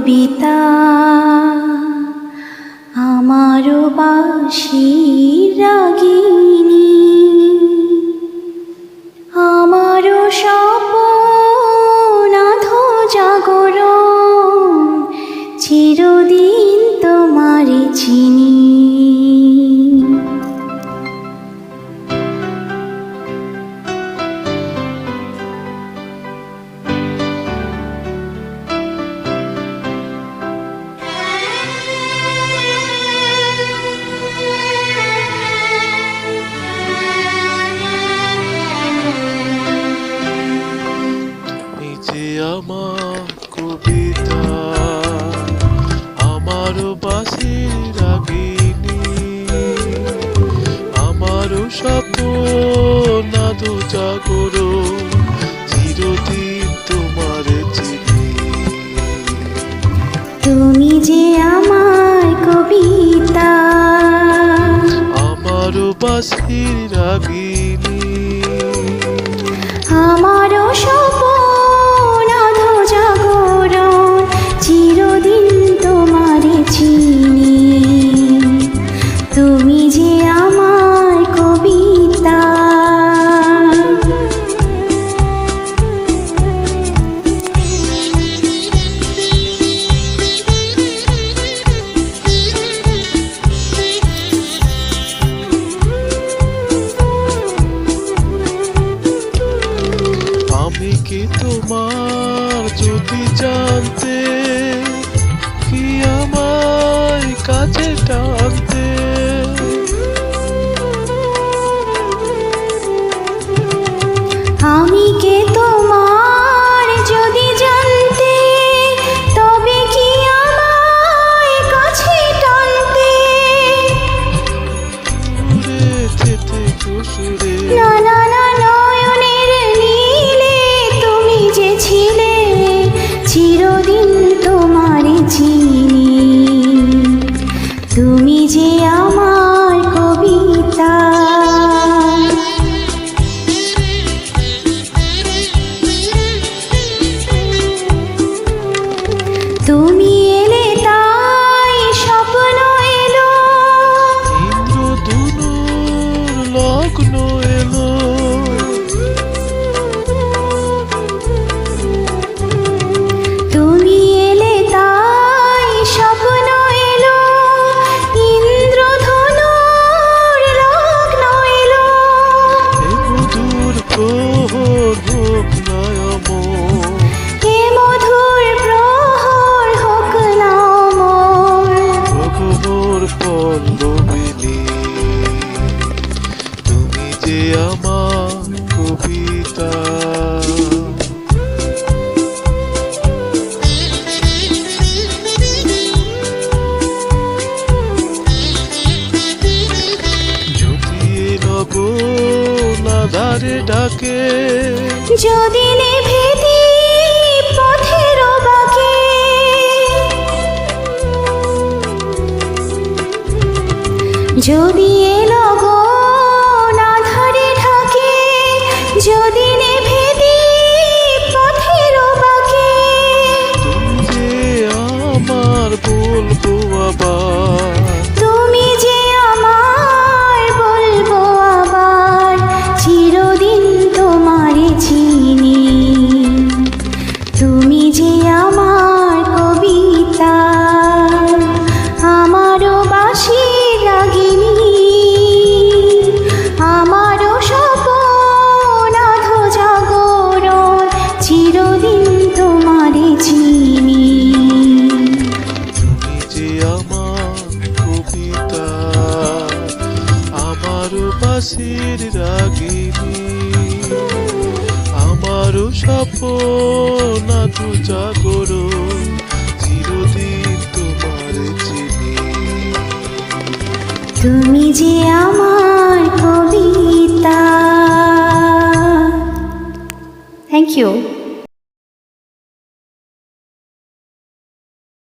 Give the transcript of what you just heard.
কবিতা, আমারও বাঁশির রাগিনী, আমারও স্বপ্ন আধো জাগরণ, চিরদিন তোমারে চিনি। আমার কবিতা, আমারও বাঁশির রাগিনী, আমারও স্বপ্ন আধো জাগরণ, চিরদিন তোমারে চিনি। তুমি যে আমার কবিতা, আমারও বাঁশির রাগিনী, আমারও স্বপ্ন আধো জাগরণ, চিরদিন তোমারে চিনি। তুমি যে আমার কবিতা। আমি কি তোমার যদি জানতে, কি আমায় কাছে টানতে, আমি কে তোমার যদি জানতে, তবে কি আমায় কাছে টানতে। সুরে যেতে সুরে, না না না, নয়নের নীলে তুমি যে ছিলে, চিরদিন তোমারে চিনি। তুমি যে আমার কবিতা। তুমি এলে তাই স্বপ্ন এলো, ইন্দ্রধনুর লগ্ন এলো, তুমি এলে তাই স্বপ্ন এলো, ইন্দ্রধনুর লগ্ন এলো। এ মধুর প্রহর হোক নয়মন, হে মধুর প্রহর হোক না অমর। ভগবর পল্লবিনী, তুমি যে আমার কবিতা। যদি লগন আধারে ডাকে, যদি নেভে দীপ পথের বাঁকে, যদি এ লগন আধারে ঢাকে, যদি নেভে দীপ পথের বাঁকে। তুমি যে আমার বলবো আবার, তুমি যে আমার বলবো আবার, চিরদিন তোমারে চিনি। তুমি যে আমার কবিতা, আমারও বাঁশির রাগিনী, আমারও স্বপ্ন আধো জাগরণ, চিরদিন তোমারে চিনি। তুমি যে আমার কবিতা, আমারও বাঁশির রাগিনী, আমারও স্বপ্ন আধো জাগরণ, চিরদিন তোমারে চিনি। তুমি যে আমার কবিতা। Thank you.